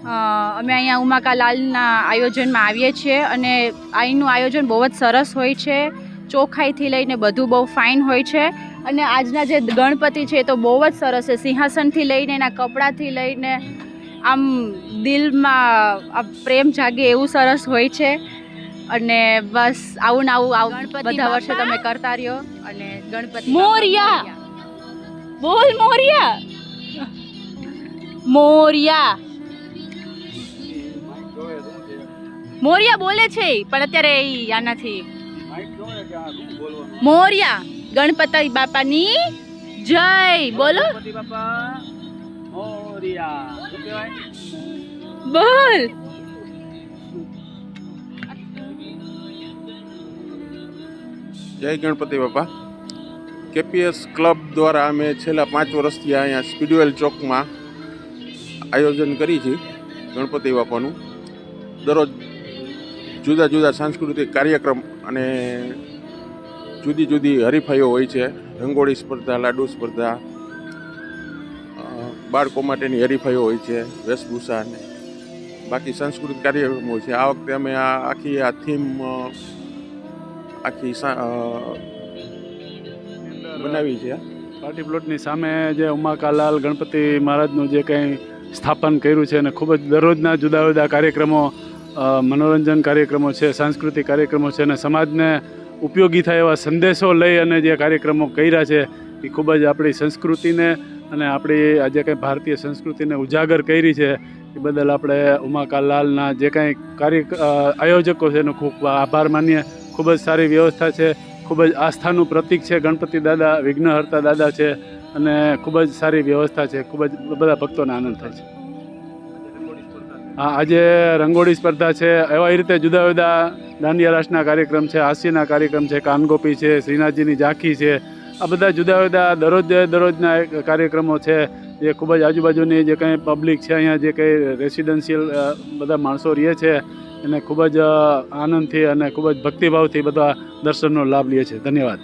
અમે અહીંયા ઉમાકાલાલના આયોજનમાં આવીએ છીએ અને અહીંનું આયોજન બહુ જ સરસ હોય છે. ચોખ્ખાઈથી લઈને બધું બહુ ફાઇન હોય છે. અને આજના જે ગણપતિ છે એ તો બહુ જ સરસ છે. સિંહાસનથી લઈને એના કપડાથી લઈને આમ દિલમાં પ્રેમ જાગે એવું સરસ હોય છે. અને બસ આવું ને આવું બધા વર્ષે તમે કરતા રહ્યો. અને ગણપતિ મોરિયા બોલ, મોરિયા મોરિયા મોરિયા બોલે છે પણ અત્યારે આનાથી મોરિયા ગણપતિ બાપાની જય બોલો. ગણપતિ બાપા મોરિયા બોલ. જય ગણપતિ બાપા. કેપીએસ ક્લબ દ્વારા અમે છેલ્લા 5 વર્ષથી અહીંયા સ્પીડવેલ ચોકમાં આયોજન કરી છે ગણપતિ બાપાનું. દરરોજ જુદા જુદા સાંસ્કૃતિક કાર્યક્રમ અને જુદી જુદી હરીફાઈઓ હોય છે. રંગોળી સ્પર્ધા, લાડુ સ્પર્ધા, બાળકો માટેની હરીફાઈઓ હોય છે, વેશભૂષા અને બાકી સાંસ્કૃતિક કાર્યક્રમો હોય છે. આ વખતે અમે આખી થીમ બનાવી છે. પાર્ટી પ્લોટની સામે જે ઉમાકાલાલ ગણપતિ મહારાજનું જે કંઈ સ્થાપન કર્યું છે અને ખૂબ જ દરરોજના જુદા જુદા કાર્યક્રમો, મનોરંજન કાર્યક્રમો છે, સાંસ્કૃતિક કાર્યક્રમો છે અને સમાજને ઉપયોગી થાય એવા સંદેશો લઈ અને જે કાર્યક્રમો કર્યા છે એ ખૂબ જ આપણી સંસ્કૃતિને અને આપણી આજે કંઈ ભારતીય સંસ્કૃતિને ઉજાગર કરી છે. એ બદલ આપણે ઉમાકાલાલના જે કાંઈ આયોજકો છે એનો ખૂબ આભાર માનીએ. ખૂબ જ સારી વ્યવસ્થા છે. ખૂબ જ આસ્થાનું પ્રતીક છે ગણપતિ દાદા, વિઘ્નહર્તા દાદા છે અને ખૂબ જ સારી વ્યવસ્થા છે. ખૂબ જ બધા ભક્તોને આનંદ થાય છે. હા, આજે રંગોળી સ્પર્ધા છે. એવા રીતે જુદા જુદા દાંડિયા રાસના કાર્યક્રમ છે, હાસ્યના કાર્યક્રમ છે, કાનગોપી છે, શ્રીનાથજીની ઝાંખી છે. આ બધા જુદા જુદા દરરોજના કાર્યક્રમો છે જે ખૂબ જ આજુબાજુની જે કંઈ પબ્લિક છે, અહીંયા જે કંઈ રેસિડેન્શિયલ બધા માણસો રહે છે એને ખૂબ જ આનંદથી અને ખૂબ જ ભક્તિભાવથી બધા દર્શનનો લાભ લે છે. ધન્યવાદ.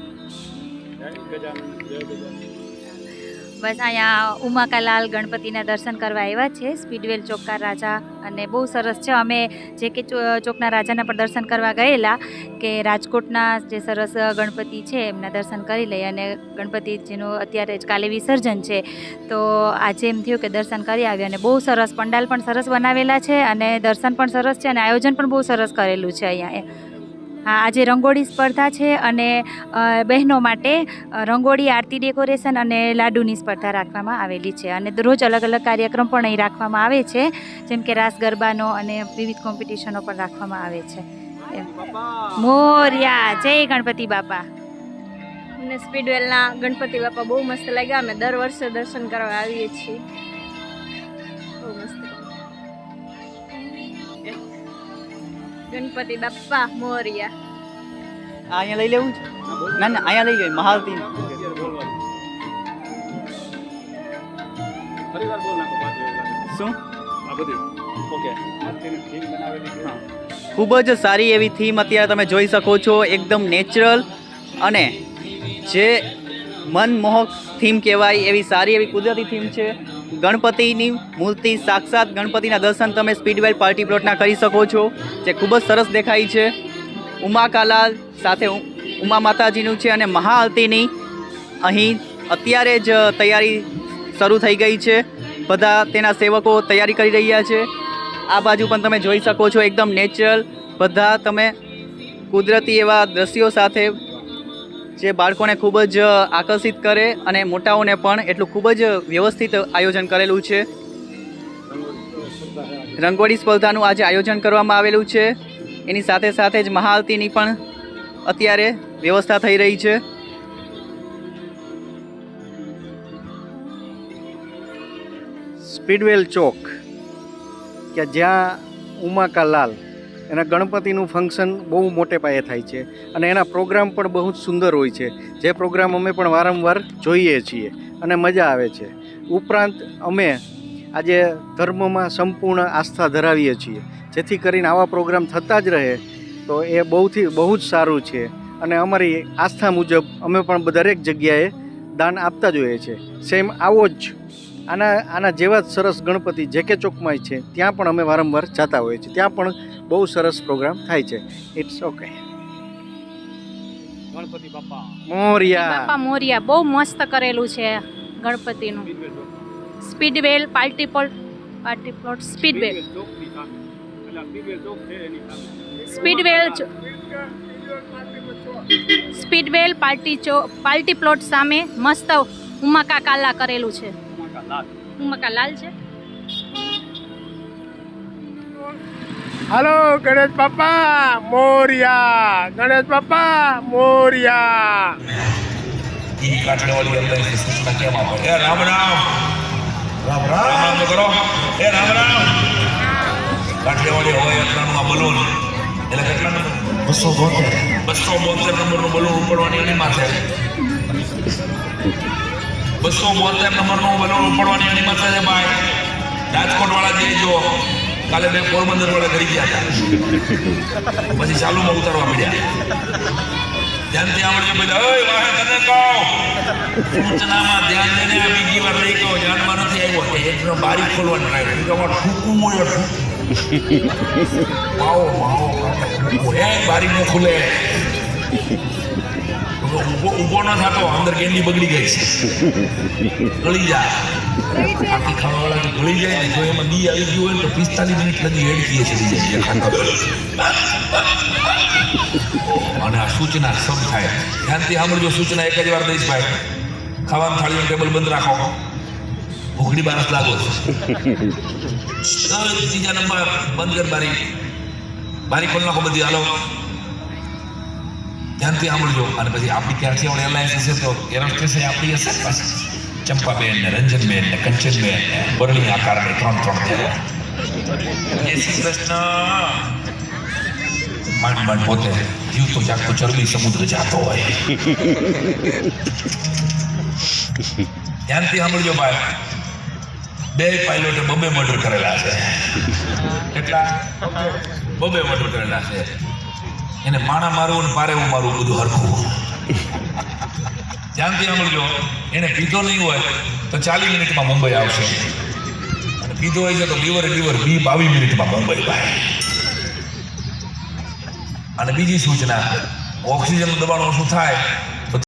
બસ અહીંયા ઉમાકાલાલ ગણપતિના દર્શન કરવા આવ્યા છે. સ્પીડવેલ ચોકના રાજા અને બહુ સરસ છે. અમે જે કે ચોકના રાજાના પર દર્શન કરવા ગયેલા કે રાજકોટના જે સરસ ગણપતિ છે એમના દર્શન કરી લઈએ અને ગણપતિજીનું અત્યારે જ કાલે વિસર્જન છે તો આજે એમ થયું કે દર્શન કરી આવ્યા અને બહુ સરસ પંડાલ પણ સરસ બનાવેલા છે અને દર્શન પણ સરસ છે અને આયોજન પણ બહુ સરસ કરેલું છે અહીંયા. હા, આજે રંગોળી સ્પર્ધા છે અને બહેનો માટે રંગોળી, આરતી, ડેકોરેશન અને લાડુની સ્પર્ધા રાખવામાં આવેલી છે અને રોજ અલગ અલગ કાર્યક્રમ પણ અહીં રાખવામાં આવે છે જેમ કે રાસ ગરબાનો અને વિવિધ કોમ્પિટિશનો પણ રાખવામાં આવે છે. મોરિયા જય ગણપતિ બાપા. અમને સ્પીડવેલના ગણપતિ બાપા બહુ મસ્ત લાગ્યા. અમે દર વર્ષે દર્શન કરવા આવીએ છીએ. બહુ મસ્ત ગણપતિ બાપા મોરિયા. અહીંયા લઈ લેવું છે? ના ના, અહીંયા લઈ લે. મહાલતી શું? ખૂબ જ સારી એવી થીમ અત્યારે તમે જોઈ શકો છો. એકદમ નેચરલ અને જે મનમોહક થીમ કહેવાય એવી સારી એવી કુદરતી થીમ છે. ગણપતિની મૂર્તિ, સાક્ષાત ગણપતિના દર્શન તમે સ્પીડવેલ પાર્ટી પ્લોટના કરી શકો છો જે ખૂબ જ સરસ દેખાય છે. ઉમાકાલાલ સાથે ઉમા માતાજીનું છે અને મહાઆરતીની અહીં અત્યારે જ તૈયારી શરૂ થઈ ગઈ છે. બધા તેના સેવકો તૈયારી કરી રહ્યા છે. આ બાજુ પણ તમે જોઈ શકો છો એકદમ નેચરલ બધા તમે કુદરતી એવા દ્રશ્યો સાથે જે બાળકોને ખૂબ જ આકર્ષિત કરે અને મોટાઓને પણ એટલું ખૂબ જ વ્યવસ્થિત આયોજન કરેલું છે. રંગોળી સ્પર્ધાનું આજે આયોજન કરવામાં આવેલું છે. એની સાથે સાથે જ મહાઆરતીની પણ અત્યારે વ્યવસ્થા થઈ રહી છે. સ્પીડવેલ ચોક કે જ્યાં ઉમાકાલાલ એના ગણપતિનું ફંક્શન બહુ મોટે પાયે થાય છે અને એના પ્રોગ્રામ પણ બહુ જ સુંદર હોય છે જે પ્રોગ્રામ અમે પણ વારંવાર જોઈએ છીએ અને મજા આવે છે. ઉપરાંત અમે આજે ધર્મમાં સંપૂર્ણ આસ્થા ધરાવીએ છીએ જેથી કરીને આવા પ્રોગ્રામ થતા જ રહે તો એ બહુ જ સારું છે અને અમારી આસ્થા મુજબ અમે પણ દરેક જગ્યાએ દાન આપતા જોઈએ છીએ. સેમ આવો જ આના જેવા જ સરસ ગણપતિ જે.કે. ચોકમાં છે ત્યાં પણ અમે વારંવાર જતા હોઈએ છીએ. ત્યાં પણ બહુ સરસ પ્રોગ્રામ થાય છે. It's okay. ગણપતિ બાપા મોરિયા. બાપા મોરિયા બહુ મસ્ત કરેલું છે ગણપતિનું. Speedwell party plot Speedwell Speedwell party plot સામે મસ્ત ઉમાકા કાલા કરેલું છે. ઉમાકા લાલ છે. હાલો ગણેશ બાપા મોરિયા, ગણેશ બાપા મોરિયા. કાઠિયાવાડી અંદર સૂચના કેમ આપો? એ રામ રામ રામ રામ કરો. એ રામ રામ. કાઠિયાવાડી હવાઈ યાત્રાનું આ બલૂન એટલે કેટલાનું? 272 નંબરનું બલૂન ઉપડવાની એની માથે 272 નંબરનું બલૂન ઉપડવાની એની માથે છે ભાઈ. રાજકોટ વાળા જઈ જો કાલે મેં પોરબંદર વાળા કરી ગયા હતા પછી ચાલુમાં ઉતારવા મળ્યા. ધ્યાનથી આવડે બધા ઓય વાહે તને કહો સૂચનામાં ધ્યાન દઈને આ બીજી વાર લઈ ગયો ધ્યાનમાં નથી આવ્યો કે એકનો બારી ખોલવાનું ટ્રાય કર્યું કે અમારે ઠૂકવું હોય માવો એ બારી ન ખુલે ઊભો ન થતો અંદર કેન્ડી બગડી ગઈ છે ગળી જાય આખી ખાવાવાળા ગળી જાય ને જો એમાં દી આવી ગયું હોય તો 45 મિનિટ લગી હેડકીએ છે અને આ સૂચના સબ થાય. ધ્યાનથી સાંભળજો સૂચના એક જ વાર દઈશ ભાઈ. ખાવાનું થાળીનું ટેબલ બંધ રાખો. ભૂખડી બારસ લાગો. ત્રીજા નંબર બંધ કર બારી ખોલ નાખો બધી. હાલો ધ્યાનથી સાંભળજો. અને પછી આપણી ક્યાંથી આપણે એરલાઇન્સ હશે તો એરોસ્ટેસ આપણી હશે પાછી ચંપાબેન ને રંજનબેન ને કંચનબેન ને બરણી આકારની 3 થયા. જય શ્રી કૃષ્ણ. માંડ પોતે જીવતો જાગતો ચરબી સમુદ્ર જાતો હોય. ધ્યાનથી સાંભળજો ભાઈ. 2 પાયલોટે 2 મર્ડર કરેલા છે. કેટલા? 2 મર્ડર કરેલા છે. એને માણા મારવું ને પારેવું મારવું બધું હરખું. ધ્યાનથી સાંભળજો. એને પીધો નહીં હોય તો 40 મિનિટમાં મુંબઈ આવશે અને પીધો હોય છે તો લીવર 22 મિનિટમાં મુંબઈ ભાઈ. અને બીજી સૂચના ઓક્સિજનનું દબાણ ઓછું થાય